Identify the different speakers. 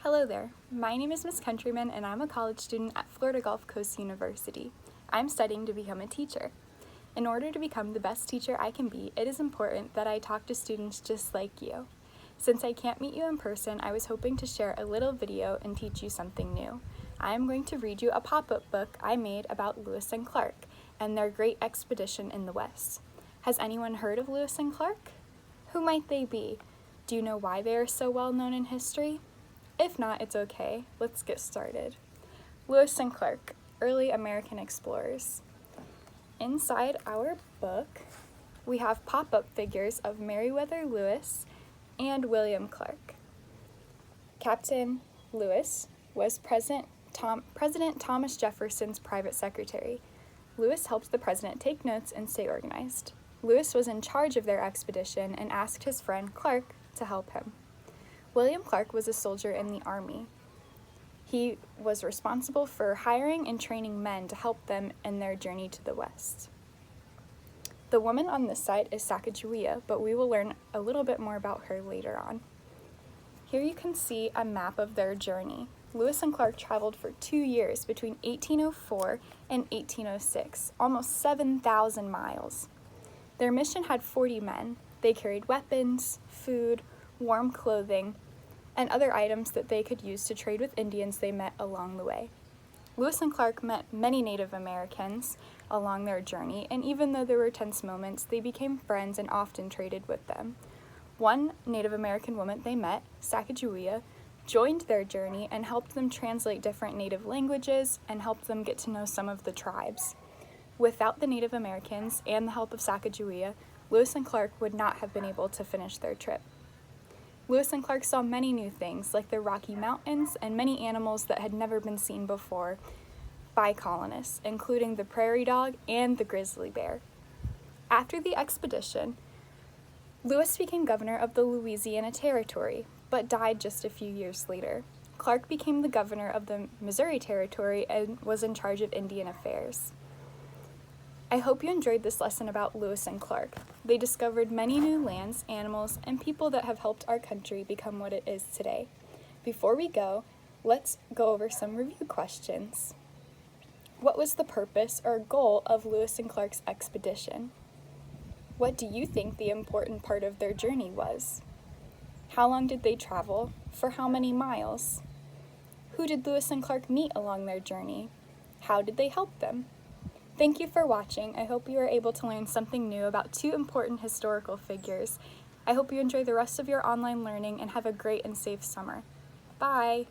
Speaker 1: Hello there, my name is Miss Countryman and I'm a college student at Florida Gulf Coast University. I'm studying to become a teacher. In order to become the best teacher I can be, it is important that I talk to students just like you. Since I can't meet you in person, I was hoping to share a little video and teach you something new. I am going to read you a pop-up book I made about Lewis and Clark and their great expedition in the West. Has anyone heard of Lewis and Clark? Who might they be? Do you know why they are so well known in history? If not, it's okay. Let's get started. Lewis and Clark, early American explorers. Inside our book, we have pop-up figures of Meriwether Lewis and William Clark. Captain Lewis was President Thomas Jefferson's private secretary. Lewis helped the president take notes and stay organized. Lewis was in charge of their expedition and asked his friend Clark to help him. William Clark was a soldier in the Army. He was responsible for hiring and training men to help them in their journey to the West. The woman on this side is Sacagawea, but we will learn a little bit more about her later on. Here you can see a map of their journey. Lewis and Clark traveled for 2 years between 1804 and 1806, almost 7,000 miles. Their mission had 40 men. They carried weapons, food, warm clothing, and other items that they could use to trade with Indians they met along the way. Lewis and Clark met many Native Americans along their journey, and even though there were tense moments, they became friends and often traded with them. One Native American woman they met, Sacagawea, joined their journey and helped them translate different Native languages and helped them get to know some of the tribes. Without the Native Americans and the help of Sacagawea, Lewis and Clark would not have been able to finish their trip. Lewis and Clark saw many new things, like the Rocky Mountains and many animals that had never been seen before by colonists, including the prairie dog and the grizzly bear. After the expedition, Lewis became governor of the Louisiana Territory, but died just a few years later. Clark became the governor of the Missouri Territory and was in charge of Indian affairs. I hope you enjoyed this lesson about Lewis and Clark. They discovered many new lands, animals, and people that have helped our country become what it is today. Before we go, let's go over some review questions. What was the purpose or goal of Lewis and Clark's expedition? What do you think the important part of their journey was? How long did they travel? For how many miles? Who did Lewis and Clark meet along their journey? How did they help them? Thank you for watching. I hope you are able to learn something new about 2 important historical figures. I hope you enjoy the rest of your online learning and have a great and safe summer. Bye!